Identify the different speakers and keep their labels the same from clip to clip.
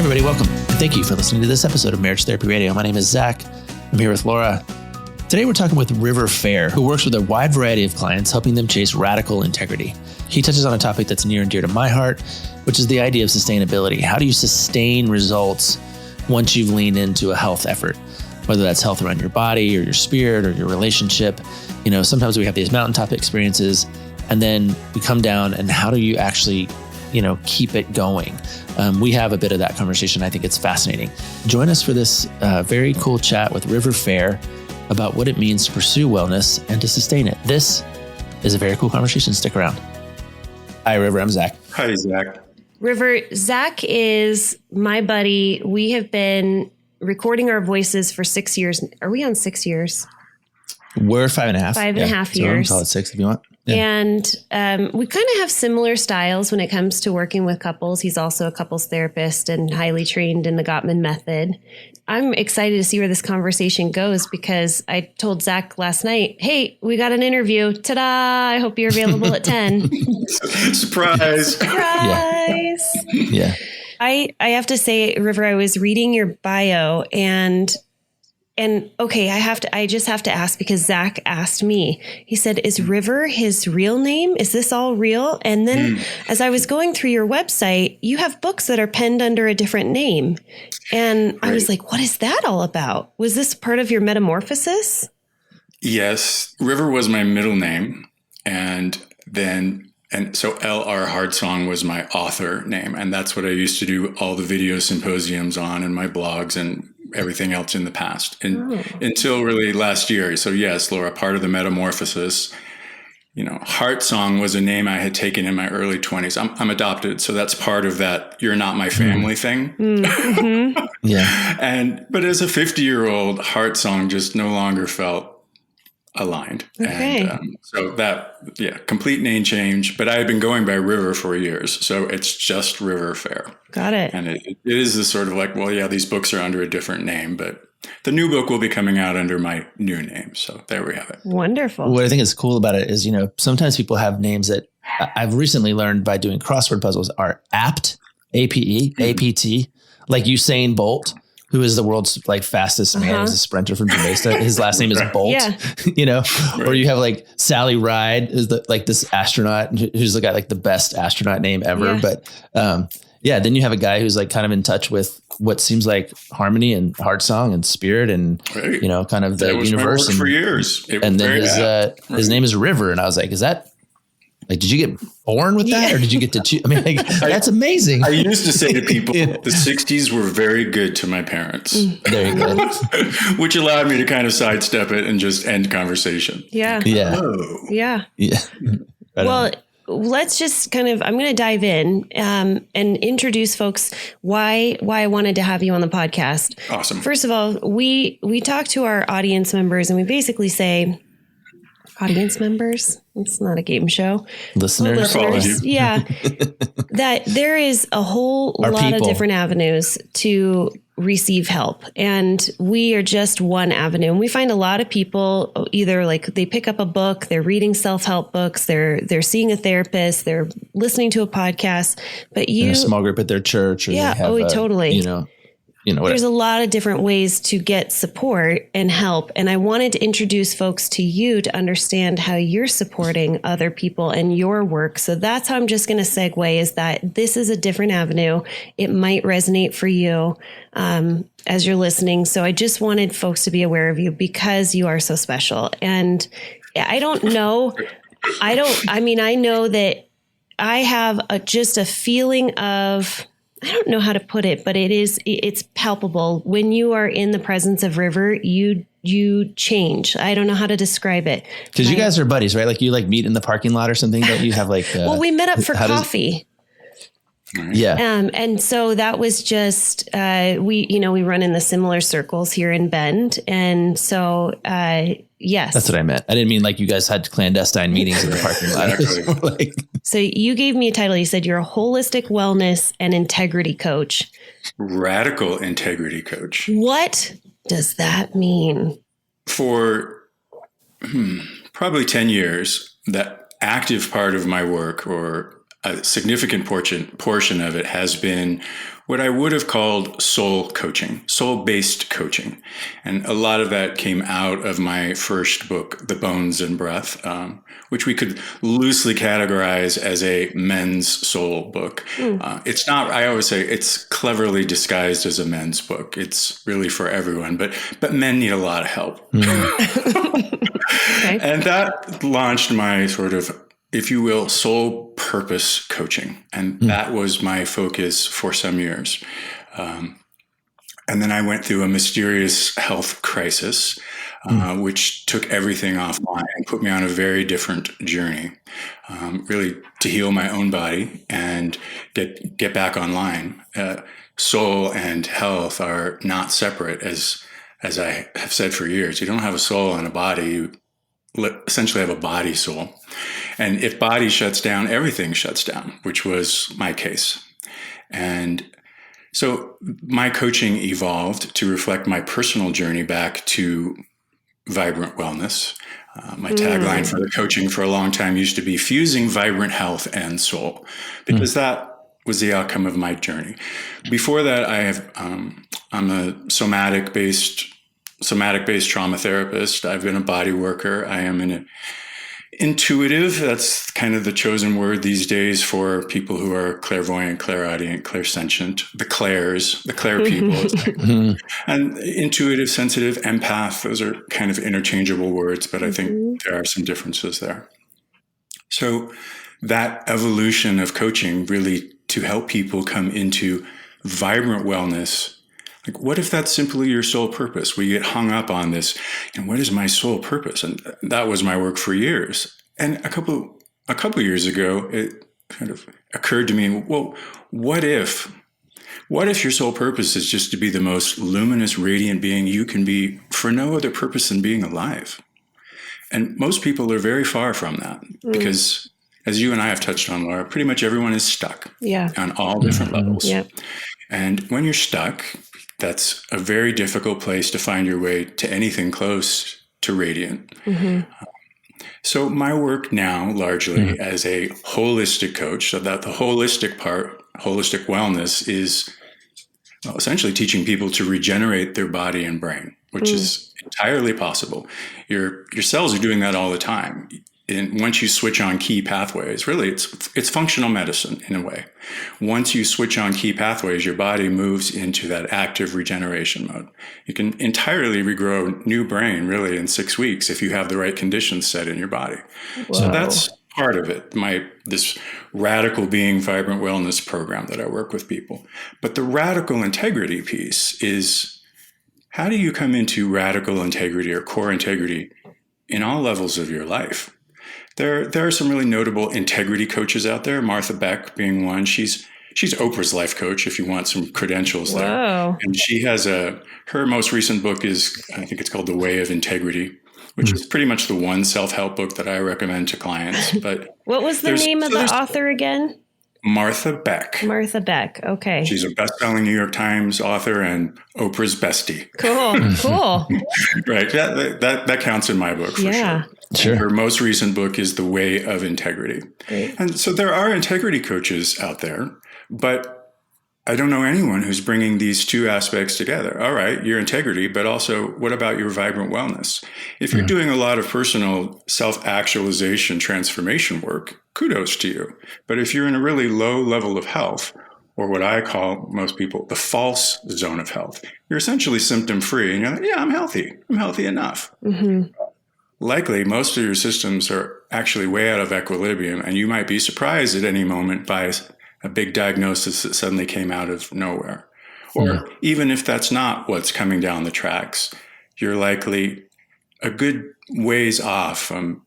Speaker 1: everybody, welcome. And thank you for listening to this episode of Marriage Therapy Radio. My name is Zach. I'm here with Laura. Today we're talking with Faire, who works with a wide variety of clients, helping them chase radical integrity. He touches on a topic that's near and dear to my heart, which is the idea of sustainability. How do you sustain results once you've leaned into a health effort? Whether that's health around your body or your spirit or your relationship. You know, sometimes we have these mountaintop experiences and then we come down, and how do you actually, keep it going? We have a bit of that conversation. I think it's fascinating. Join us for this very cool chat with Faire about what it means to pursue wellness and to sustain it. This is a very cool conversation. Stick around. Hi, River. I'm Zach.
Speaker 2: Hi, Zach.
Speaker 3: River, Zach is my buddy. We have been recording our voices for 6 years. Are we on 6 years?
Speaker 1: We're 5.5.
Speaker 3: 5.5 years.
Speaker 1: So call it 6 if you want. Yeah.
Speaker 3: And we kind of have similar styles when it comes to working with couples. He's also a couples therapist and highly trained in the Gottman method. I'm excited to see where this conversation goes because I told Zach last night, hey, we got an interview. Ta-da! I hope you're available at 10.
Speaker 2: Surprise.
Speaker 3: Surprise.
Speaker 1: Yeah.
Speaker 3: I have to say, River, I was reading your bio and okay, I just have to ask because Zach asked me. He said, is River his real name? Is this all real? And then as I was going through your website, you have books that are penned under a different name. And I was like, what is that all about? Was this part of your metamorphosis?
Speaker 2: Yes. River was my middle name. And so L.R. Hardsong was my author name. And that's what I used to do all the video symposiums on and my blogs and everything else in the past until really last year. So yes, Laura, part of the metamorphosis, Hardsong was a name I had taken in my early 20s. I'm adopted. So that's part of that you're not my family thing.
Speaker 3: Mm-hmm.
Speaker 1: Yeah.
Speaker 2: But as a 50-year-old, Hardsong just no longer felt aligned.
Speaker 3: Okay.
Speaker 2: And so complete name change. But I had been going by River for years. So it's just Faire.
Speaker 3: Got it.
Speaker 2: And it is this sort of like, these books are under a different name, but the new book will be coming out under my new name. So there we have it.
Speaker 3: Wonderful.
Speaker 1: What I think is cool about it is, sometimes people have names that I've recently learned by doing crossword puzzles are apt, A-P-E, A-P-T, like Usain Bolt, who is the world's fastest man. He's a sprinter from Jamaica. His last name is Bolt, or you have Sally Ride is this astronaut who's got the best astronaut name ever. Yeah. But then you have a guy who's kind of in touch with what seems like harmony and heart song and spirit and, kind of the universe.
Speaker 2: For years.
Speaker 1: And then his name is River. And I was like, is that did you get born with that or did you get to choose? I mean, that's amazing.
Speaker 2: I used to say to people, the 60s were very good to my parents.
Speaker 1: There you go.
Speaker 2: Which allowed me to kind of sidestep it and just end conversation.
Speaker 3: Yeah.
Speaker 1: Yeah.
Speaker 2: Oh.
Speaker 3: Yeah.
Speaker 1: Yeah.
Speaker 3: Well, let's just I'm going to dive in and introduce folks why I wanted to have you on the podcast.
Speaker 2: Awesome.
Speaker 3: First of all, we talk to our audience members and we basically say, audience members, it's not a game show.
Speaker 1: Listeners.
Speaker 3: Yeah. That there is a whole lot of different avenues to receive help. And we are just one avenue. And we find a lot of people either they pick up a book, they're reading self-help books, they're seeing a therapist, they're listening to a podcast, but in
Speaker 1: a small group at their church. Or
Speaker 3: totally.
Speaker 1: Whatever.
Speaker 3: There's a lot of different ways to get support and help. And I wanted to introduce folks to you to understand how you're supporting other people and your work. So that's how I'm just going to segue is that this is a different avenue. It might resonate for you as you're listening. So I just wanted folks to be aware of you because you are so special. And I know that I have just a feeling of, I don't know how to put it, but it's palpable. When you are in the presence of River, you change. I don't know how to describe it.
Speaker 1: Because you guys are buddies, right? You meet in the parking lot or something that you have
Speaker 3: well, we met up for coffee.
Speaker 1: Yeah.
Speaker 3: And so that was just, we run in the similar circles here in Bend. And so, yes.
Speaker 1: That's what I meant. I didn't mean you guys had clandestine meetings in the parking lot.
Speaker 3: So you gave me a title. You said you're a holistic wellness and integrity coach.
Speaker 2: Radical integrity coach.
Speaker 3: What does that mean?
Speaker 2: For probably 10 years, that active part of my work or a significant portion of it has been what I would have called soul coaching, soul-based coaching. And a lot of that came out of my first book, The Bones and Breath, which we could loosely categorize as a men's soul book. It's not, I always say it's cleverly disguised as a men's book. It's really for everyone, but men need a lot of help.
Speaker 3: Okay.
Speaker 2: And that launched my sort of, if you will, soul purpose coaching. And that was my focus for some years. And then I went through a mysterious health crisis, which took everything offline and put me on a very different journey, really to heal my own body and get back online. Soul and health are not separate, as I have said for years. You don't have a soul and a body. You essentially have a body soul. And if body shuts down, everything shuts down, which was my case. And so my coaching evolved to reflect my personal journey back to vibrant wellness. My tagline for the coaching for a long time used to be fusing vibrant health and soul, because that was the outcome of my journey. Before that, I'm a somatic-based trauma therapist. I've been a body worker. I am an intuitive. That's kind of the chosen word these days for people who are clairvoyant, clairaudient, clairsentient, the clair people. And intuitive, sensitive, empath, those are kind of interchangeable words, but I think there are some differences there. So that evolution of coaching really to help people come into vibrant wellness. Like, what if that's simply your sole purpose? We get hung up on this, and what is my sole purpose? And that was my work for years. And a couple years ago, it kind of occurred to me, well, what if your sole purpose is just to be the most luminous, radiant being you can be for no other purpose than being alive? And most people are very far from that because, as you and I have touched on, Laura, pretty much everyone is stuck on all different levels.
Speaker 3: Yeah.
Speaker 2: And when you're stuck, that's a very difficult place to find your way to anything close to radiant. So my work now, largely as a holistic coach, so that the holistic part, holistic wellness, is essentially teaching people to regenerate their body and brain, which is entirely possible. Your cells are doing that all the time. And once you switch on key pathways, really, it's functional medicine in a way. Once you switch on key pathways, your body moves into that active regeneration mode. You can entirely regrow new brain, really, in 6 weeks if you have the right conditions set in your body. Whoa. So that's part of it, this radical being vibrant wellness program that I work with people. But the radical integrity piece is, how do you come into radical integrity or core integrity in all levels of your life? There are some really notable integrity coaches out there, Martha Beck being one. She's Oprah's life coach, if you want some credentials there. And she has her most recent book is, I think it's called The Way of Integrity, which is pretty much the one self-help book that I recommend to clients. But
Speaker 3: what was the name of the author again?
Speaker 2: Martha Beck.
Speaker 3: Martha Beck. Okay.
Speaker 2: She's a best-selling New York Times author and Oprah's bestie.
Speaker 3: Cool.
Speaker 2: Right. That counts in my book for sure.
Speaker 1: Sure.
Speaker 2: Her most recent book is The Way of Integrity.
Speaker 3: Great.
Speaker 2: And so there are integrity coaches out there, but I don't know anyone who's bringing these two aspects together. All right, your integrity, but also what about your vibrant wellness? If you're doing a lot of personal self-actualization transformation work, kudos to you. But if you're in a really low level of health, or what I call most people the false zone of health, you're essentially symptom-free and you're like, yeah, I'm healthy enough. Likely, most of your systems are actually way out of equilibrium, and you might be surprised at any moment by a big diagnosis that suddenly came out of nowhere. Or even if that's not what's coming down the tracks, you're likely a good ways off from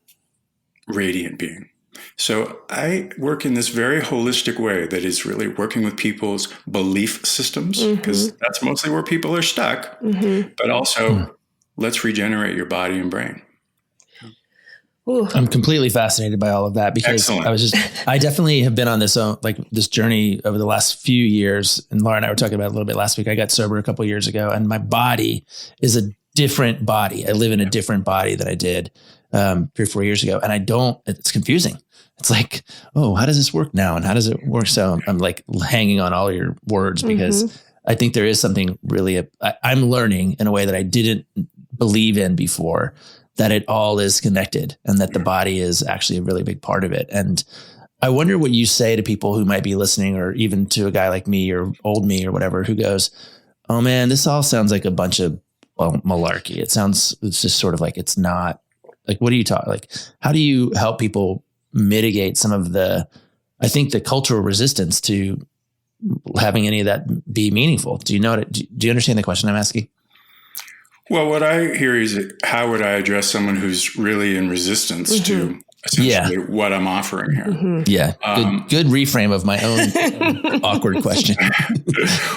Speaker 2: radiant being. So I work in this very holistic way that is really working with people's belief systems, because that's mostly where people are stuck, but also let's regenerate your body and brain.
Speaker 3: Ooh.
Speaker 1: I'm completely fascinated by all of that because I definitely have been on this journey over the last few years. And Laura and I were talking about it a little bit last week. I got sober a couple of years ago and my body is a different body. I live in a different body than I did 3 or 4 years ago. And it's confusing. It's like, oh, how does this work now? And how does it work? So I'm like hanging on all your words because I think there is something really, I'm learning in a way that I didn't believe in before, that it all is connected and that the body is actually a really big part of it. And I wonder what you say to people who might be listening, or even to a guy like me or old me or whatever, who goes, oh man, this all sounds like a bunch of malarkey. It's just sort of like, it's not like, what do you talk? Like, how do you help people mitigate some of the cultural resistance to having any of that be meaningful? Do you understand the question I'm asking?
Speaker 2: Well, what I hear is, how would I address someone who's really in resistance to essentially what I'm offering here?
Speaker 1: Yeah. Good reframe of my own awkward question.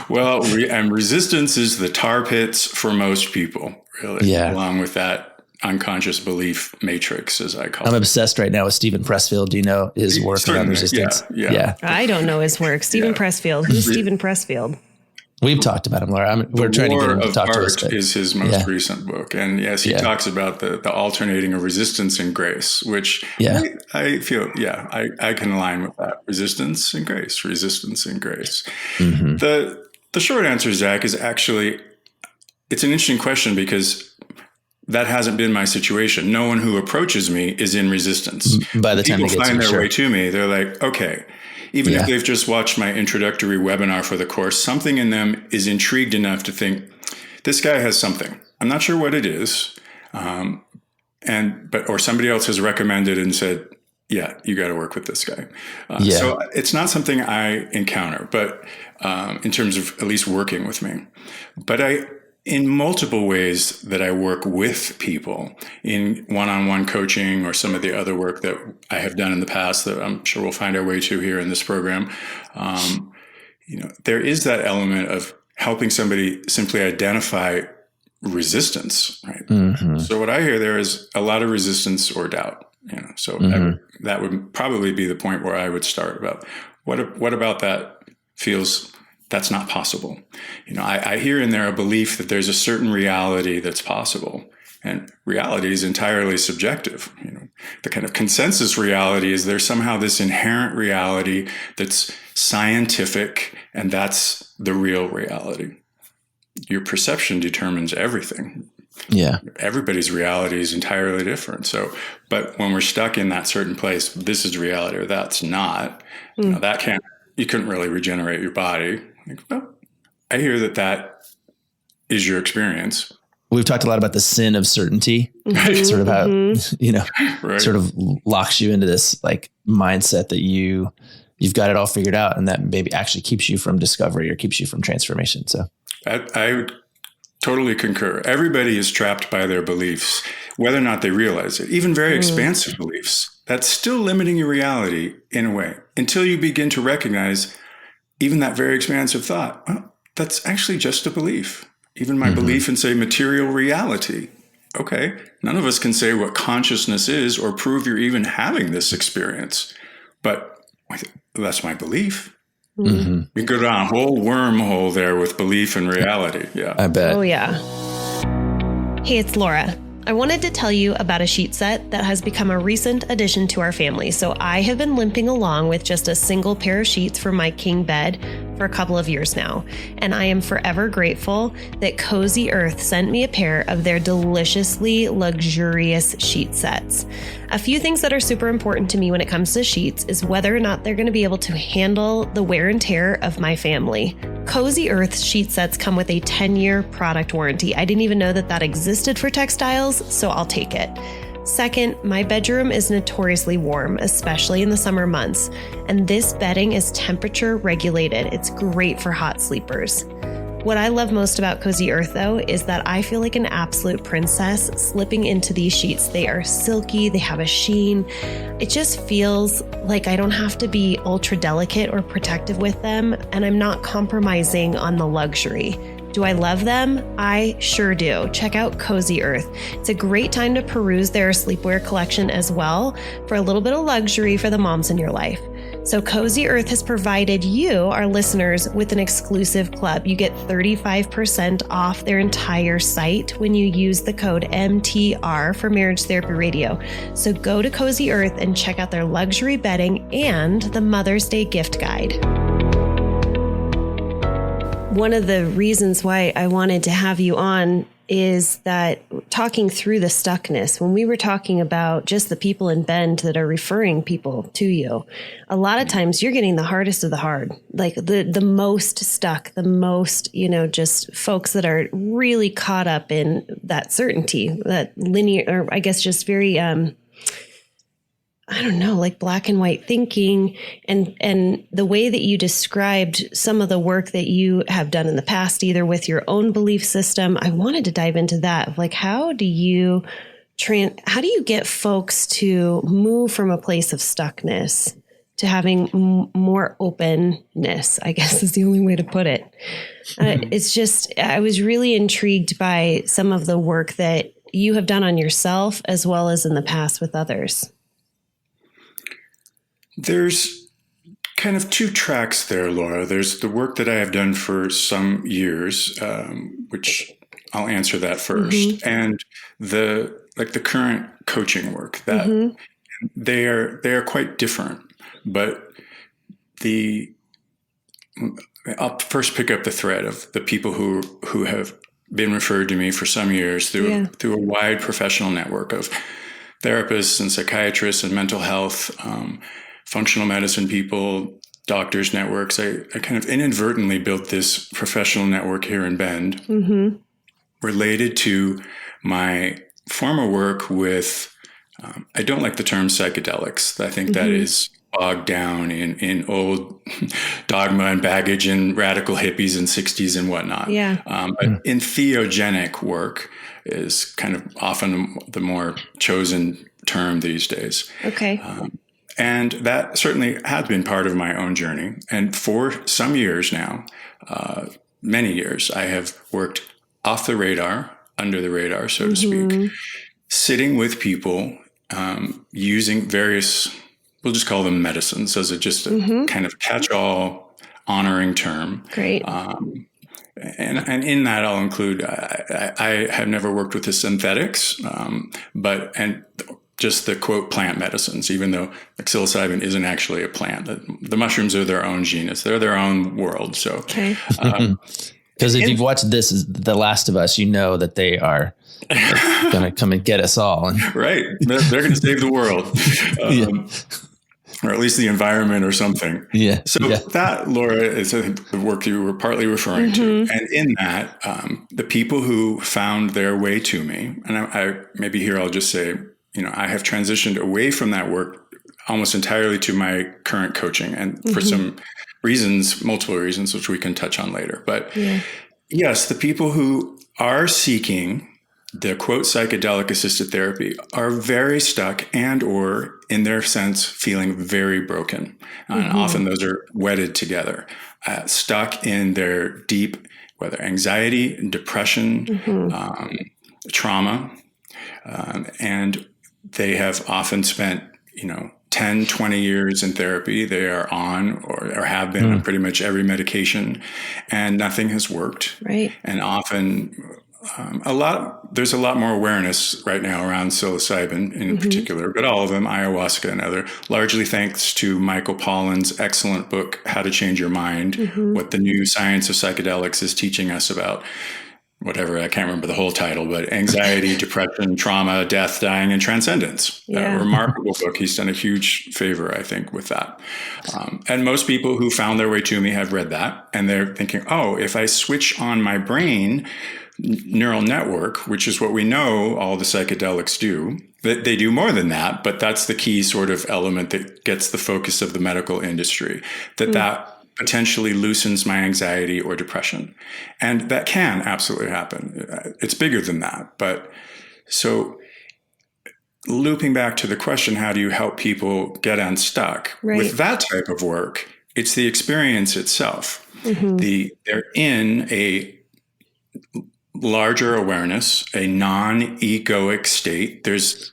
Speaker 2: Well, and resistance is the tar pits for most people, really, along with that unconscious belief matrix, as I call it.
Speaker 1: I'm obsessed right now with Stephen Pressfield. Do you know his work around resistance?
Speaker 2: Yeah.
Speaker 3: I don't know his work. Stephen Pressfield. Who's Stephen Pressfield?
Speaker 1: We've talked about him, Laura. We're trying to get him to talk to us.
Speaker 2: Art is his most recent book. And yes, he talks about the alternating of resistance and grace, which I feel, I can align with that. Resistance and grace. The short answer, Zach, is actually, it's an interesting question because that hasn't been my situation. No one who approaches me is in resistance.
Speaker 1: By the time
Speaker 2: people find their way to me, they're like, okay, even if they've just watched my introductory webinar for the course, something in them is intrigued enough to think, this guy has something. I'm not sure what it is. Or somebody else has recommended and said, yeah, you got to work with this guy. So it's not something I encounter, but in terms of at least working with me. But in multiple ways that I work with people in one-on-one coaching or some of the other work that I have done in the past that I'm sure we'll find our way to here in this program, there is that element of helping somebody simply identify resistance, right? So what I hear there is a lot of resistance or doubt. That would probably be the point where I would start about what about that feels that's not possible. I hear in there a belief that there's a certain reality that's possible, and reality is entirely subjective. The kind of consensus reality is there's somehow this inherent reality that's scientific, and that's the real reality. Your perception determines everything.
Speaker 1: Yeah.
Speaker 2: Everybody's reality is entirely different. So, but when we're stuck in that certain place, this is reality or that's not, you couldn't really regenerate your body. Well, I hear that is your experience.
Speaker 1: We've talked a lot about the sin of certainty, sort of how, sort of locks you into this like mindset that you've got it all figured out, and that maybe actually keeps you from discovery or keeps you from transformation. So
Speaker 2: I totally concur. Everybody is trapped by their beliefs, whether or not they realize it, even very expansive beliefs. That's still limiting your reality in a way until you begin to recognize even that very expansive thought. Well, that's actually just a belief. Even my belief in, say, material reality. Okay, none of us can say what consciousness is or prove you're even having this experience. But that's my belief. You can go down a whole wormhole there with belief and reality. Yeah,
Speaker 1: I bet.
Speaker 3: Oh, yeah. Hey, it's Laura. I wanted to tell you about a sheet set that has become a recent addition to our family. So I have been limping along with just a single pair of sheets for my king bed for a couple of years now. And I am forever grateful that Cozy Earth sent me a pair of their deliciously luxurious sheet sets. A few things that are super important to me when it comes to sheets is whether or not they're going to be able to handle the wear and tear of my family. Cozy Earth sheet sets come with a 10-year product warranty. I didn't even know that existed for textiles, so I'll take it. Second, my bedroom is notoriously warm, especially in the summer months, and this bedding is temperature regulated. It's great for hot sleepers. What I love most about Cozy Earth, though, is that I feel like an absolute princess slipping into these sheets. They are silky, they have a sheen. It just feels like I don't have to be ultra delicate or protective with them, and I'm not compromising on the luxury. Do I love them? I sure do. Check out Cozy Earth. It's a great time to peruse their sleepwear collection as well for a little bit of luxury for the moms in your life. So Cozy Earth has provided you, our listeners, with an exclusive club. You get 35% off their entire site when you use the code MTR for Marriage Therapy Radio. So go to Cozy Earth and check out their luxury bedding and the Mother's Day gift guide. One of the reasons why I wanted to have you on is that talking through the stuckness, when we were talking about just the people in Bend that are referring people to you, a lot of times you're getting the hardest of the hard, like the most stuck, the most, just folks that are really caught up in that certainty, that linear, or I guess just very, like black and white thinking, and the way that you described some of the work that you have done in the past, either with your own belief system. I wanted to dive into that. Like, how do you get folks to move from a place of stuckness to having more openness, I guess is the only way to put it. It's just, I was really intrigued by some of the work that you have done on yourself as well as in the past with others.
Speaker 2: There's kind of two tracks there, Laura. There's the work that I have done for some years, which I'll answer that first, and the current coaching work that they are quite different. But I'll first pick up the thread of the people who have been referred to me for some years through a wide professional network of therapists and psychiatrists and mental health, functional medicine people, doctors networks. I kind of inadvertently built this professional network here in Bend related to my former work with, I don't like the term psychedelics. I think that is bogged down in old dogma and baggage and radical hippies and 60s and whatnot.
Speaker 3: Yeah.
Speaker 2: But entheogenic work is kind of often the more chosen term these days.
Speaker 3: Okay.
Speaker 2: And that certainly has been part of my own journey. And for some years now, many years, I have worked off the radar, under the radar, so to speak, sitting with people using various, we'll just call them medicines as a kind of catch-all honoring term.
Speaker 3: Great.
Speaker 2: And in that, I'll include, I have never worked with the synthetics, and just the quote plant medicines, even though psilocybin isn't actually a plant. The mushrooms are their own genus. They're their own world. So,
Speaker 1: because if you've watched The Last of Us, you know that they are going to come and get us all.
Speaker 2: Right. They're going to save the world. Or at least the environment or something. Yeah. So that, Laura, is I think the work you were partly referring to. And in that, the people who found their way to me, and I maybe here I'll just say, I have transitioned away from that work almost entirely to my current coaching, and for some reasons, multiple reasons, which we can touch on later. But yes, the people who are seeking the quote psychedelic assisted therapy are very stuck and or in their sense feeling very broken. And often those are wedded together, stuck in their deep, whether anxiety, depression, trauma, and they have often spent, 10, 20 years in therapy. They are on or have been on pretty much every medication, and nothing has worked.
Speaker 3: Right.
Speaker 2: And often there's a lot more awareness right now around psilocybin in particular, but all of them, ayahuasca and other, largely thanks to Michael Pollan's excellent book, How to Change Your Mind, what the new science of psychedelics is teaching us about whatever, I can't remember the whole title, but anxiety, depression, trauma, death, dying, and transcendence. A remarkable book. He's done a huge favor, I think, with that. And most people who found their way to me have read that, and they're thinking, oh, if I switch on my brain neural network, which is what we know all the psychedelics do, that they do more than that, but that's the key sort of element that gets the focus of the medical industry, that potentially loosens my anxiety or depression. And that can absolutely happen. It's bigger than that. But so looping back to the question, how do you help people get unstuck?
Speaker 3: Right.
Speaker 2: With that type of work, it's the experience itself. They're in a larger awareness, a non-egoic state. There's,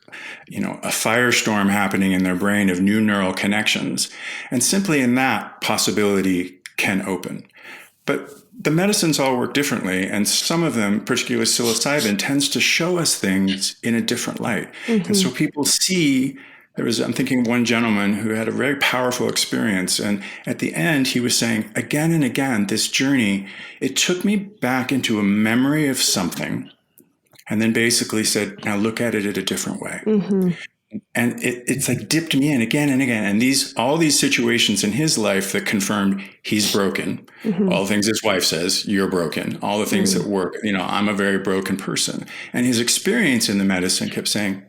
Speaker 2: a firestorm happening in their brain of new neural connections. And simply in that, possibility can open. But the medicines all work differently. And some of them, particularly psilocybin, tends to show us things in a different light. And so people see, I'm thinking of one gentleman who had a very powerful experience. And at the end, he was saying again and again, this journey, it took me back into a memory of something. And then basically said, now look at it in a different way. And it's like dipped me in again and again. And all these situations in his life that confirmed he's broken. All the things his wife says, you're broken. All the things that work, I'm a very broken person. And his experience in the medicine kept saying,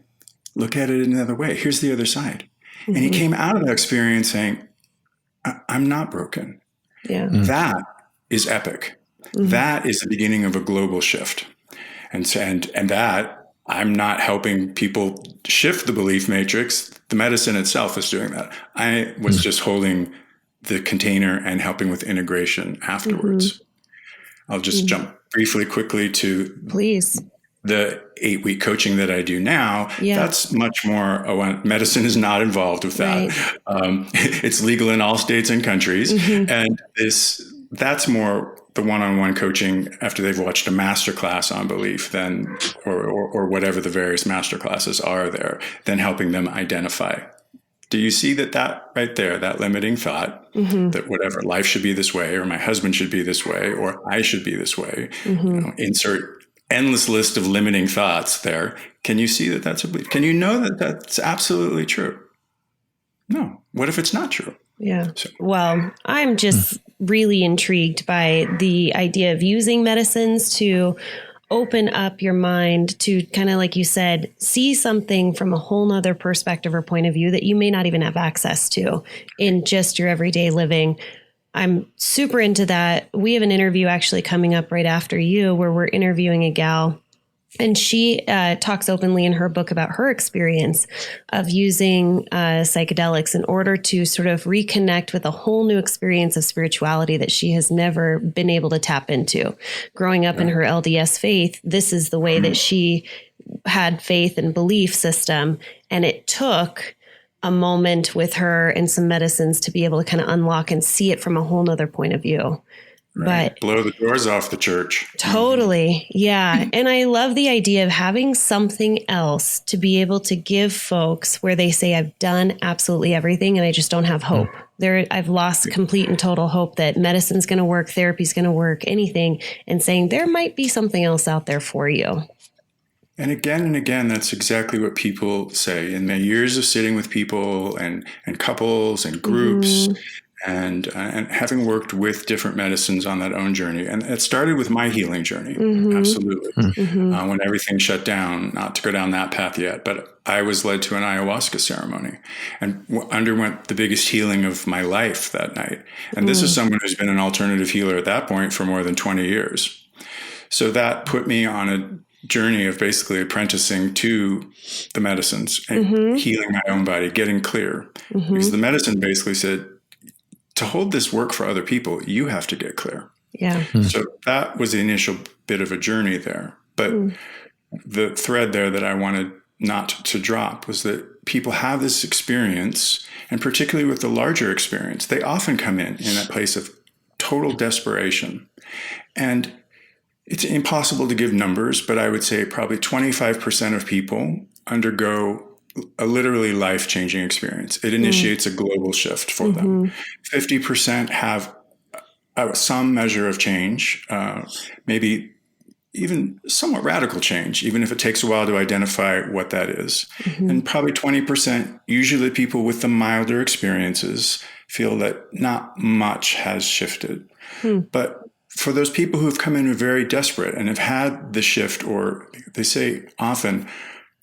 Speaker 2: look at it another way. Here's the other side. And he came out of that experience saying, I'm not broken.
Speaker 3: Yeah.
Speaker 2: That is epic. That is the beginning of a global shift. And that I'm not helping people shift the belief matrix. The medicine itself is doing that. I was just holding the container and helping with integration afterwards. I'll just jump quickly to
Speaker 3: Please.
Speaker 2: The 8-week coaching that I do now.
Speaker 3: Yeah.
Speaker 2: That's much more, medicine is not involved with that. Right. It's legal in all states and countries. And that's more the one-on-one coaching after they've watched a masterclass on belief or whatever the various masterclasses are there, then helping them identify. Do you see that right there, that limiting thought, that whatever, life should be this way, or my husband should be this way, or I should be this way, insert endless list of limiting thoughts there. Can you see that that's a belief? Can you know that that's absolutely true? No. What if it's not true?
Speaker 3: Yeah. Well, I'm just really intrigued by the idea of using medicines to open up your mind to kind of, like you said, see something from a whole nother perspective or point of view that you may not even have access to in just your everyday living. I'm super into that. We have an interview actually coming up right after you where we're interviewing a gal. And she talks openly in her book about her experience of using psychedelics in order to sort of reconnect with a whole new experience of spirituality that she has never been able to tap into. Growing up in her LDS faith, this is the way that she had faith and belief system. And it took a moment with her and some medicines to be able to kind of unlock and see it from a whole nother point of view.
Speaker 2: Right.
Speaker 3: But
Speaker 2: blow the doors off the church.
Speaker 3: Totally. Yeah. And I love the idea of having something else to be able to give folks where they say, I've done absolutely everything and I just don't have hope. I've lost complete and total hope that medicine's going to work, therapy's going to work, anything, and saying there might be something else out there for you.
Speaker 2: And again, that's exactly what people say. In my years of sitting with people and couples and groups, and having worked with different medicines on that own journey. And it started with my healing journey, absolutely. When everything shut down, not to go down that path yet, but I was led to an ayahuasca ceremony and underwent the biggest healing of my life that night. And this is someone who's been an alternative healer at that point for more than 20 years. So that put me on a journey of basically apprenticing to the medicines and healing my own body, getting clear. Because the medicine basically said, to hold this work for other people, you have to get clear.
Speaker 3: Yeah.
Speaker 2: So that was the initial bit of a journey there. But the thread there that I wanted not to drop was that people have this experience, and particularly with the larger experience, they often come in that place of total desperation. And it's impossible to give numbers, but I would say probably 25% of people undergo a literally life-changing experience. It initiates a global shift for them. 50% have some measure of change, maybe even somewhat radical change, even if it takes a while to identify what that is. And probably 20%, usually people with the milder experiences, feel that not much has shifted. But for those people who have come in very desperate and have had the shift, or they say often,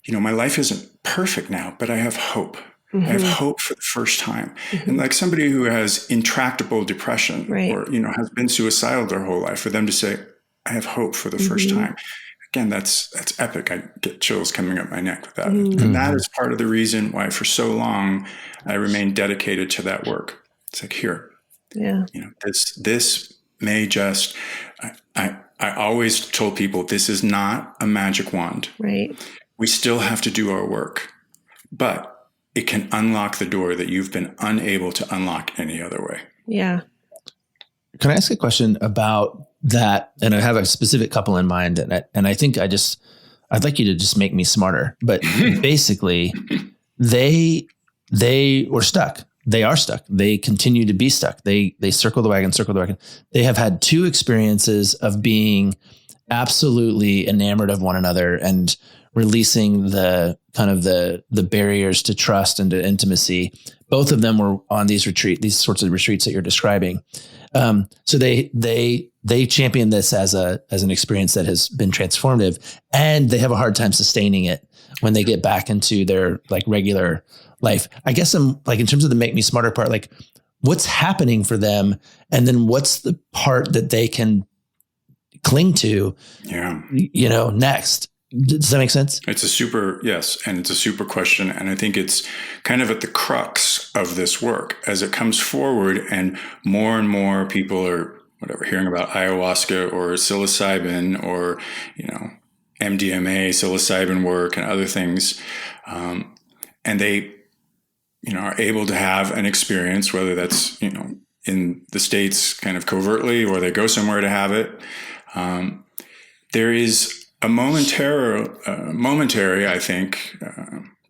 Speaker 2: my life isn't perfect now, but I have hope. I have hope for the first time. And like somebody who has intractable depression or, has been suicidal their whole life, for them to say, I have hope for the first time. Again, that's epic. I get chills coming up my neck with that. And that is part of the reason why for so long I remained dedicated to that work. It's like, here, this may just, I I always told people this is not a magic wand.
Speaker 3: Right.
Speaker 2: We still have to do our work, but it can unlock the door that you've been unable to unlock any other way.
Speaker 3: Yeah.
Speaker 1: Can I ask a question about that? And I have a specific couple in mind, and I think I'd like you to just make me smarter. But basically, they were stuck. They are stuck. They continue to be stuck. They circle the wagon. They have had two experiences of being absolutely enamored of one another and releasing the kind of the barriers to trust and to intimacy. Both of them were on these sorts of retreats that you're describing. So they champion this as an experience that has been transformative, and they have a hard time sustaining it when they get back into their like regular life. I guess I'm like, in terms of the make me smarter part, like what's happening for them, and then what's the part that they can cling to, next. Does that make sense?
Speaker 2: Yes. And it's a super question. And I think it's kind of at the crux of this work as it comes forward, and more people are hearing about ayahuasca or psilocybin or, MDMA, psilocybin work and other things. And they, are able to have an experience, whether that's, in the States kind of covertly, or they go somewhere to have it. There is a momentary, I think,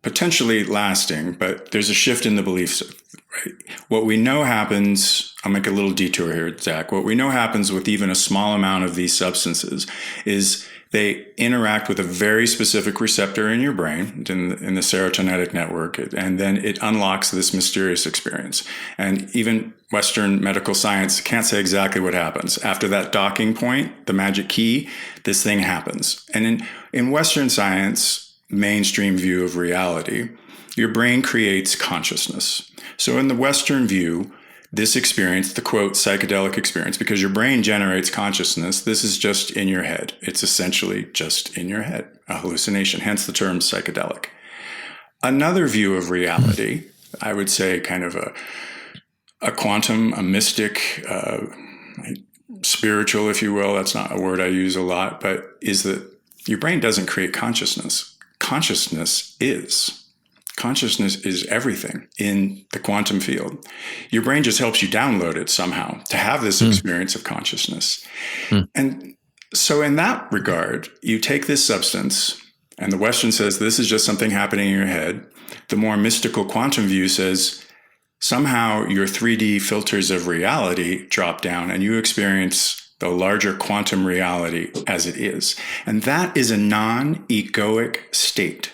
Speaker 2: potentially lasting, but there's a shift in the beliefs. Right? What we know happens, I'll make a little detour here, Zach. What we know happens with even a small amount of these substances is they interact with a very specific receptor in your brain, in the serotonergic network, and then it unlocks this mysterious experience. And even Western medical science can't say exactly what happens. After that docking point, the magic key, this thing happens. And in Western science, mainstream view of reality, your brain creates consciousness. So in the Western view, this experience, the quote, psychedelic experience, because your brain generates consciousness, this is just in your head. It's essentially just in your head, a hallucination, hence the term psychedelic. Another view of reality, I would say kind of a quantum, a mystic, spiritual, if you will, that's not a word I use a lot, but is that your brain doesn't create consciousness. Consciousness is. Consciousness is everything in the quantum field. Your brain just helps you download it somehow to have this experience of consciousness. And so in that regard, you take this substance, and the Western says this is just something happening in your head. The more mystical quantum view says somehow your 3D filters of reality drop down and you experience the larger quantum reality as it is. And that is a non-egoic state.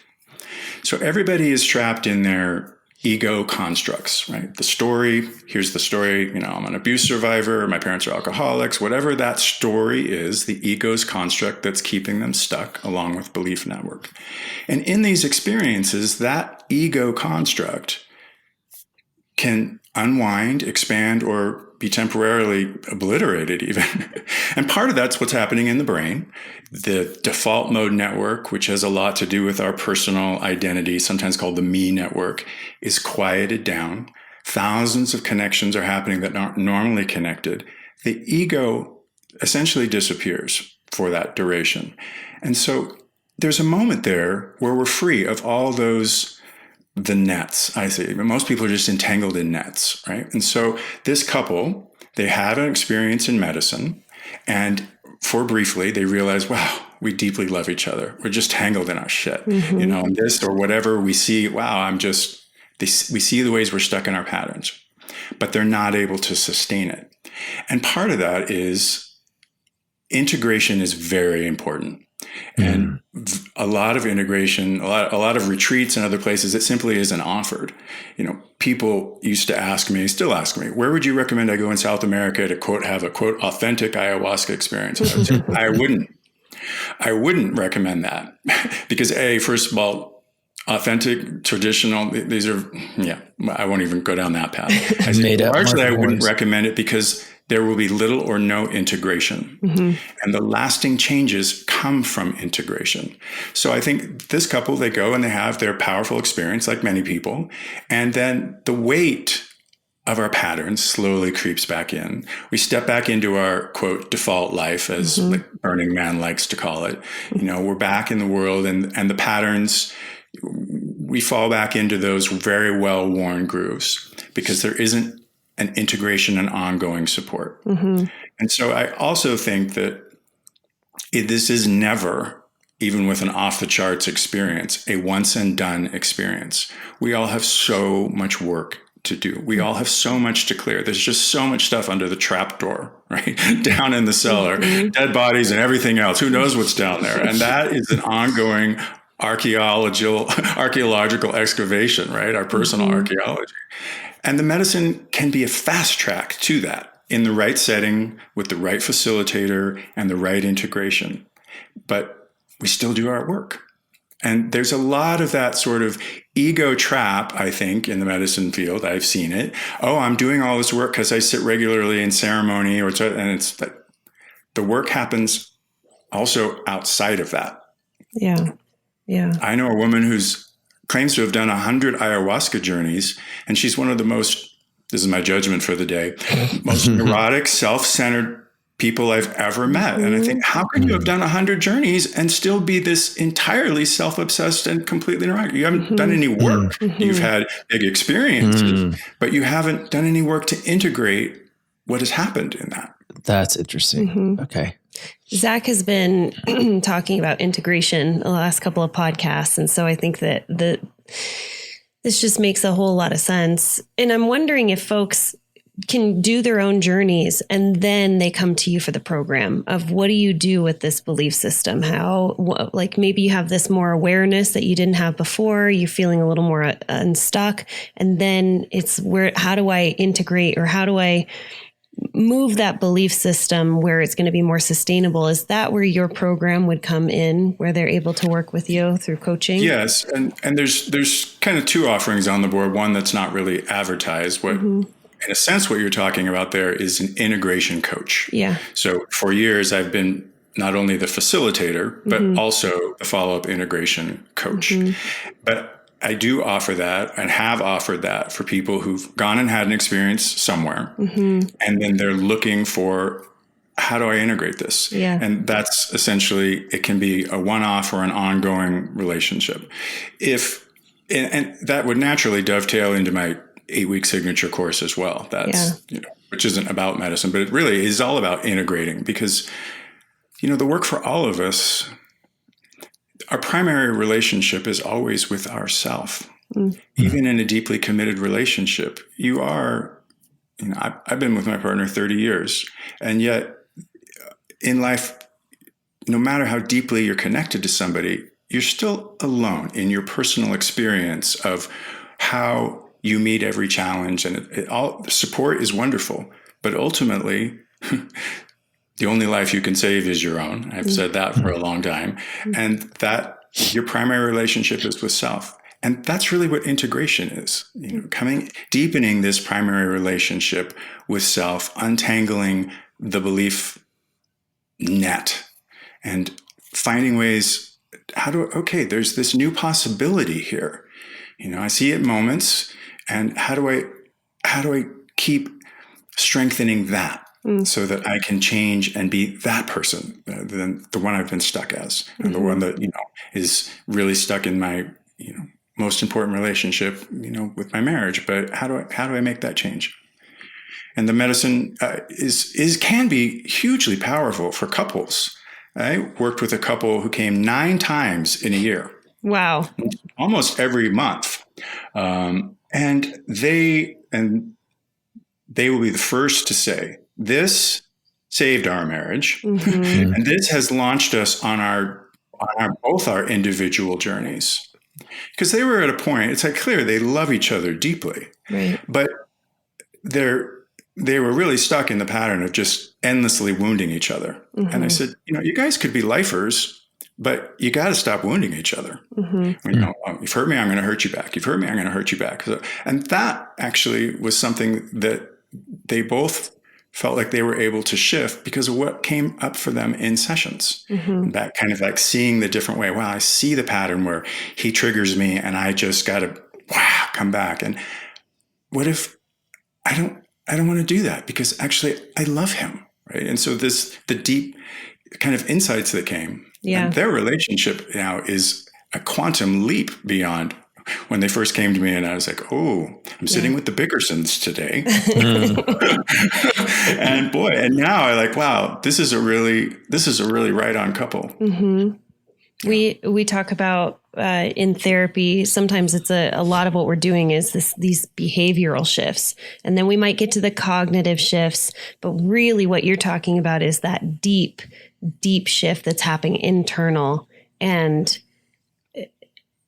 Speaker 2: So everybody is trapped in their ego constructs, right? The story, here's the story, I'm an abuse survivor, my parents are alcoholics, whatever that story is, the ego's construct that's keeping them stuck along with belief network. And in these experiences, that ego construct can unwind, expand, or be temporarily obliterated even. And part of that's what's happening in the brain. The default mode network, which has a lot to do with our personal identity, sometimes called the me network, is quieted down. Thousands of connections are happening that aren't normally connected. The ego essentially disappears for that duration. And so there's a moment there where we're free of all the nets, I see. But most people are just entangled in nets, right? And so this couple, they had an experience in medicine, and for briefly, they realized, wow, we deeply love each other. We're just tangled in our shit, and this or whatever we see, wow, we see the ways we're stuck in our patterns, but they're not able to sustain it. And part of that is integration is very important. And a lot of integration, a lot of retreats and other places, it simply isn't offered. People used to ask me, still ask me, where would you recommend I go in South America to quote, have a quote, authentic ayahuasca experience? And I would say, I wouldn't recommend that because first of all, authentic, traditional, these are, I won't even go down that path. I said, largely, I wouldn't recommend it because there will be little or no integration. And the lasting changes come from integration. So I think this couple, they go and they have their powerful experience, like many people. And then the weight of our patterns slowly creeps back in. We step back into our, quote, default life, as like Burning Man likes to call it. We're back in the world, and the patterns, we fall back into those very well-worn grooves because there isn't an integration and ongoing support. And so I also think that this is never, even with an off-the-charts experience, a once-and-done experience. We all have so much work to do. We all have so much to clear. There's just so much stuff under the trapdoor, right? Down in the cellar, dead bodies and everything else. Who knows what's down there? And that is an ongoing archaeological excavation, right? Our personal archaeology. And the medicine can be a fast track to that in the right setting with the right facilitator and the right integration. But we still do our work. And there's a lot of that sort of ego trap, I think, in the medicine field. I've seen it. Oh, I'm doing all this work because I sit regularly in ceremony, and it's like the work happens also outside of that.
Speaker 3: Yeah. Yeah.
Speaker 2: I know a woman who's claims to have done 100 ayahuasca journeys, and she's one of the most, this is my judgment for the day, most neurotic, self-centered people I've ever met. And I think, how can you have done 100 journeys and still be this entirely self-obsessed and completely neurotic? You haven't done any work. You've had big experiences, but you haven't done any work to integrate what has happened in that.
Speaker 1: That's interesting. Okay.
Speaker 3: Zach has been talking about integration the last couple of podcasts. And so I think that this just makes a whole lot of sense. And I'm wondering if folks can do their own journeys and then they come to you for the program of what do you do with this belief system? Like maybe you have this more awareness that you didn't have before, you're feeling a little more unstuck. And then it's how do I integrate, or how do I move that belief system where it's going to be more sustainable? Is that where your program would come in, where they're able to work with you through coaching?
Speaker 2: Yes. And there's kind of two offerings on the board. One that's not really advertised. In a sense, what you're talking about there is an integration coach.
Speaker 3: Yeah.
Speaker 2: So for years, I've been not only the facilitator, but also the follow-up integration coach. But I do offer that and have offered that for people who've gone and had an experience somewhere. And then they're looking for, how do I integrate this?
Speaker 3: Yeah.
Speaker 2: And that's essentially, it can be a one-off or an ongoing relationship. And that would naturally dovetail into my 8-week signature course as well. That's, which isn't about medicine, but it really is all about integrating, because, the work for all of us, our primary relationship is always with ourself. Even in a deeply committed relationship, you are, I've been with my partner 30 years, and yet in life, no matter how deeply you're connected to somebody, you're still alone in your personal experience of how you meet every challenge, and all support is wonderful, but ultimately, the only life you can save is your own. I've said that for a long time, and that your primary relationship is with self, and that's really what integration is. Deepening this primary relationship with self, untangling the belief net, and finding ways. There's this new possibility here. I see it moments. And how do I keep strengthening that so that I can change and be that person, the one I've been stuck as, and the one that, is really stuck in my, most important relationship, with my marriage. But how do I make that change? And the medicine can be hugely powerful for couples. I worked with a couple who came 9 times in a year.
Speaker 3: Wow.
Speaker 2: Almost every month. And they will be the first to say, this saved our marriage. And this has launched us on both our individual journeys. Because they were at a point, it's like clear they love each other deeply. Right. But they were really stuck in the pattern of just endlessly wounding each other. And I said, you guys could be lifers, but you got to stop wounding each other. You've hurt me, I'm going to hurt you back. You've hurt me, I'm going to hurt you back. And that actually was something that they both felt like they were able to shift because of what came up for them in sessions. That kind of like seeing the different way. Wow, I see the pattern where he triggers me and I just got to come back. And what if I don't want to do that because actually I love him. Right. And so the deep kind of insights that came, and their relationship now is a quantum leap beyond when they first came to me, and I was like, oh, I'm sitting with the Bickersons today. and now I like, wow, this is a really right on couple.
Speaker 3: Mm-hmm. Yeah. We talk about in therapy, sometimes it's a lot of what we're doing is these behavioral shifts. And then we might get to the cognitive shifts, but really what you're talking about is that deep shift that's happening internal. And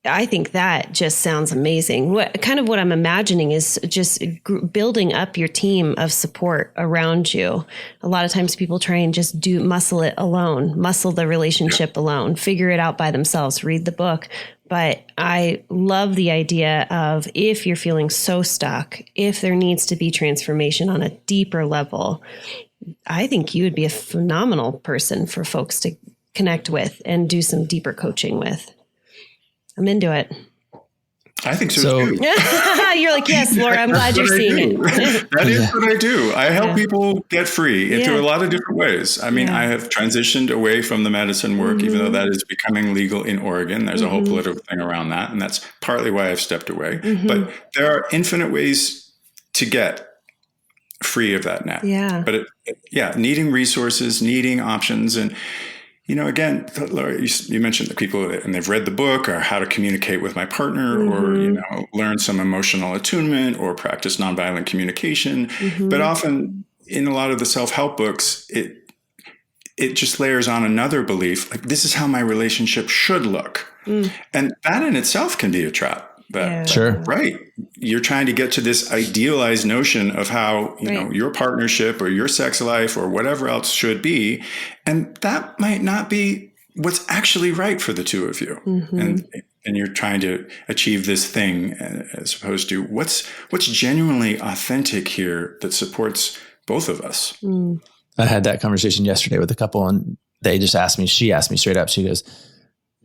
Speaker 3: I think that just sounds amazing. What I'm imagining is just building up your team of support around you. A lot of times people try and just muscle it alone, muscle the relationship alone, figure it out by themselves, read the book. But I love the idea of if you're feeling so stuck, if there needs to be transformation on a deeper level, I think you would be a phenomenal person for folks to connect with and do some deeper coaching with. I'm into it.
Speaker 2: I think so too.
Speaker 3: You're like, yes, Laura, I'm glad you're seeing it.
Speaker 2: That is what I do. I help people get free through a lot of different ways. I mean, I have transitioned away from the medicine work, even though that is becoming legal in Oregon. There's a whole political thing around that. And that's partly why I've stepped away. But there are infinite ways to get free of that net. Yeah. But needing resources, needing options. And again, Laura, you mentioned the people and they've read the book or how to communicate with my partner or, learn some emotional attunement or practice nonviolent communication. But often in a lot of the self-help books, it just layers on another belief, like this is how my relationship should look. And that in itself can be a trap. Right. You're trying to get to this idealized notion of how, your partnership or your sex life or whatever else should be. And that might not be what's actually right for the two of you. And you're trying to achieve this thing as opposed to what's genuinely authentic here that supports both of us.
Speaker 1: I had that conversation yesterday with a couple and she asked me straight up, she goes,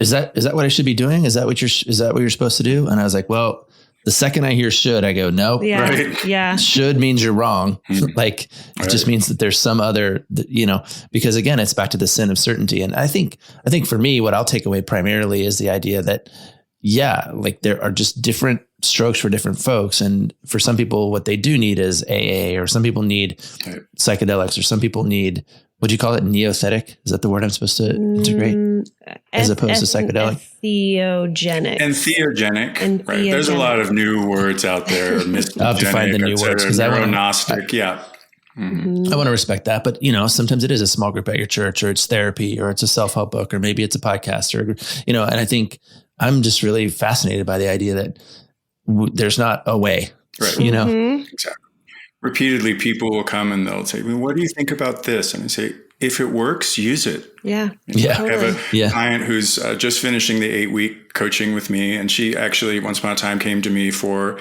Speaker 1: Is that what I should be doing? Is that what you're supposed to do? And I was like, well, the second I hear should, I go, no.
Speaker 3: Yeah. Right. Yeah.
Speaker 1: Should means you're wrong. It just means that there's some other, because again, it's back to the sin of certainty. And I think for me, what I'll take away primarily is the idea that, there are just different strokes for different folks. And for some people, what they do need is AA, or some people need psychedelics, or some people need, would you call it neothetic? Is that the word I'm supposed to integrate? As opposed to psychedelic?
Speaker 2: Entheogenic. Right. There's a lot of new words out there.
Speaker 1: I'll have to find the new words.
Speaker 2: Neuronostic.
Speaker 1: I want to respect that. But, sometimes it is a small group at your church, or it's therapy, or it's a self-help book, or maybe it's a podcast, or, and I think I'm just really fascinated by the idea that there's not a way,
Speaker 2: right. Exactly. Repeatedly, people will come and they'll say, well, what do you think about this? And I say, if it works, use it.
Speaker 3: Yeah.
Speaker 2: I have a client who's just finishing the 8-week coaching with me. And she actually once upon a time came to me for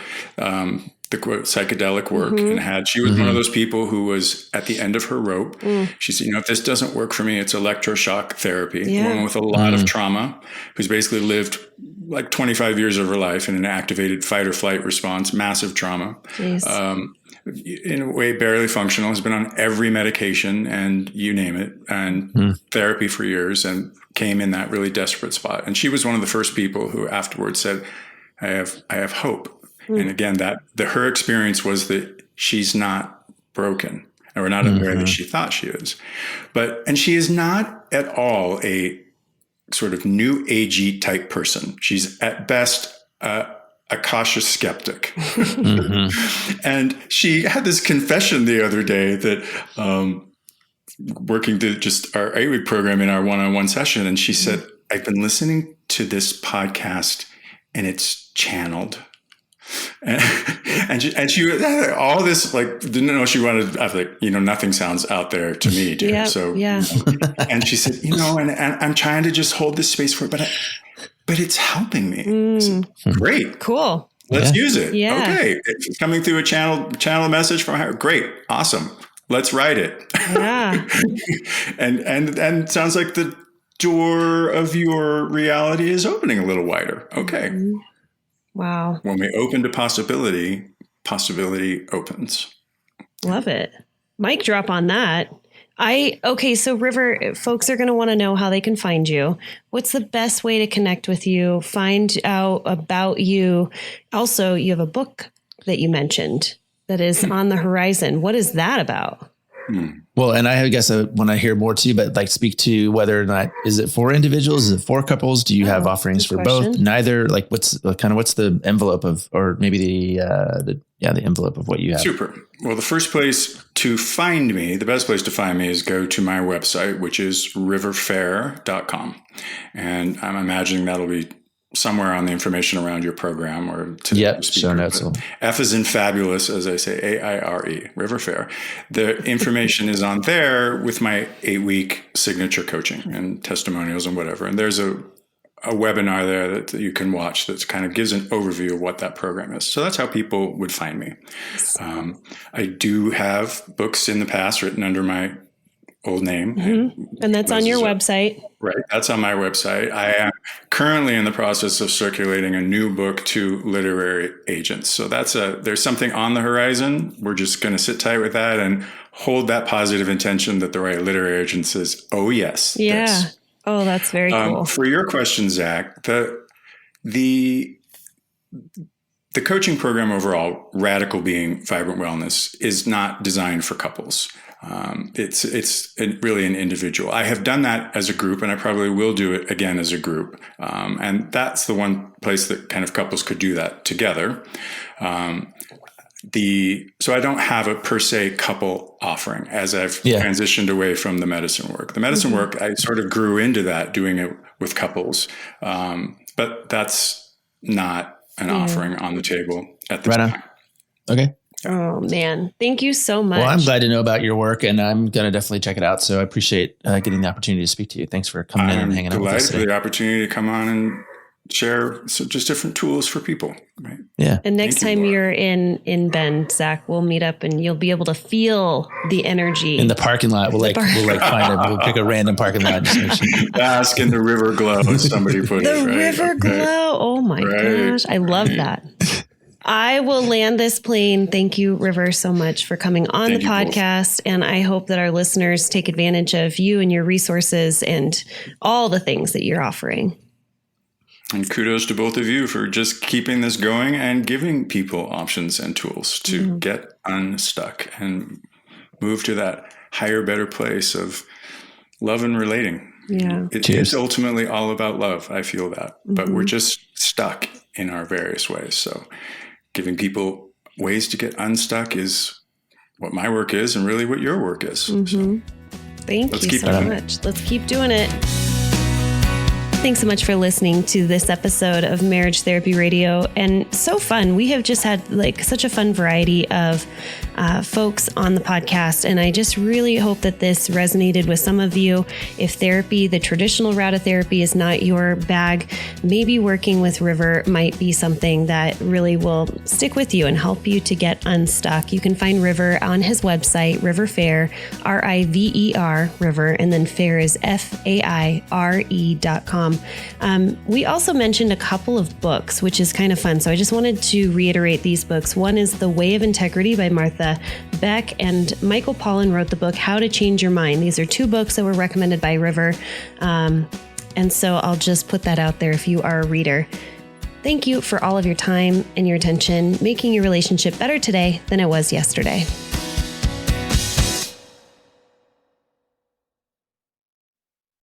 Speaker 2: the quote psychedelic work she was one of those people who was at the end of her rope. She said, if this doesn't work for me, it's electroshock therapy. A woman with a lot of trauma who's basically lived like 25 years of her life in an activated fight or flight response, massive trauma. In a way, barely functional, has been on every medication and you name it, and therapy for years, and came in that really desperate spot. And she was one of the first people who afterwards said, I have hope. And again, her experience was that she's not broken, or not in the way that she thought she is. And she is not at all a sort of new agey type person. She's at best a cautious skeptic. And she had this confession the other day that working to just our 8-week program in our one-on-one session. And she said, I've been listening to this podcast and it's channeled. And she all this, like, didn't know she wanted. I was like, nothing sounds out there to me, dear. And she said, and I'm trying to just hold this space for it, but it's helping me. Said, great,
Speaker 3: cool.
Speaker 2: Let's use it. Yeah. Okay, it's coming through a channel message from her. Great, awesome. Let's write it. Yeah. and sounds like the door of your reality is opening a little wider. Okay.
Speaker 3: Wow.
Speaker 2: When we open to possibility opens.
Speaker 3: Love it. Mic drop on that. So River, folks are going to want to know how they can find you. What's the best way to connect with you, find out about you? Also, you have a book that you mentioned that is on the horizon. What is that about?
Speaker 1: Well, and I guess I want to hear more too, but like speak to whether or not, is it for individuals? Is it for couples? Do you have offerings for both? Neither? Like what's the envelope of, or maybe the envelope of what you have?
Speaker 2: Super. Well, the first place to find me, the best place to find me is go to my website, which is riverfaire.com. And I'm imagining that'll be somewhere on the information around your program or to
Speaker 1: show notes.
Speaker 2: F is in fabulous, as I say, AIRE, River Faire. The information is on there with my 8-week signature coaching and testimonials and whatever. And there's a webinar there that you can watch that kind of gives an overview of what that program is. So that's how people would find me. I do have books in the past written under my old name.
Speaker 3: Mm-hmm. And that's on your website.
Speaker 2: Right. That's on my website. I am currently in the process of circulating a new book to literary agents. So there's something on the horizon. We're just going to sit tight with that and hold that positive intention that the right literary agent says, oh, yes.
Speaker 3: Yeah.
Speaker 2: This.
Speaker 3: Oh, that's very cool.
Speaker 2: For your question, Zach, the coaching program overall, Radical Being Vibrant Wellness, is not designed for couples. It's really an individual. I have done that as a group, and I probably will do it again as a group. And that's the one place that kind of couples could do that together. So I don't have a per se couple offering as I've transitioned away from the medicine work. The medicine work, I sort of grew into that, doing it with couples. But that's not an offering on the table at this time.
Speaker 1: Okay.
Speaker 3: Oh, man. Thank you so much.
Speaker 1: Well, I'm glad to know about your work, and I'm going to definitely check it out. So I appreciate getting the opportunity to speak to you. Thanks for coming in and hanging out with us today.
Speaker 2: I'm delighted for the opportunity to come on and share just different tools for people. Right?
Speaker 1: Yeah.
Speaker 3: And next time you're in Bend, Zach, we'll meet up and you'll be able to feel the energy
Speaker 1: in the parking lot. We'll pick a random parking lot.
Speaker 2: Bask in the river glow. Somebody put
Speaker 3: the river glow. Oh my gosh. I love that. I will land this plane. Thank you, River, so much for coming on the podcast. And I hope that our listeners take advantage of you and your resources and all the things that you're offering.
Speaker 2: And kudos to both of you for just keeping this going and giving people options and tools to get unstuck and move to that higher, better place of love and relating.
Speaker 3: Yeah.
Speaker 2: It's ultimately all about love. I feel that, but we're just stuck in our various ways. So giving people ways to get unstuck is what my work is and really what your work is. So
Speaker 3: Thank you so much. Let's keep doing it. Thanks so much for listening to this episode of Marriage Therapy Radio. And so fun. We have just had such a fun variety of folks on the podcast. And I just really hope that this resonated with some of you. If therapy, the traditional route of therapy, is not your bag, maybe working with River might be something that really will stick with you and help you to get unstuck. You can find River on his website, River Faire, RIVER, River, and then Faire is FAIRE.com. We also mentioned a couple of books, which is kind of fun. So I just wanted to reiterate these books. One is The Way of Integrity by Martha Beck, and Michael Pollan wrote the book How to Change Your Mind. These are two books that were recommended by River. And so I'll just put that out there if you are a reader. Thank you for all of your time and your attention, making your relationship better today than it was yesterday.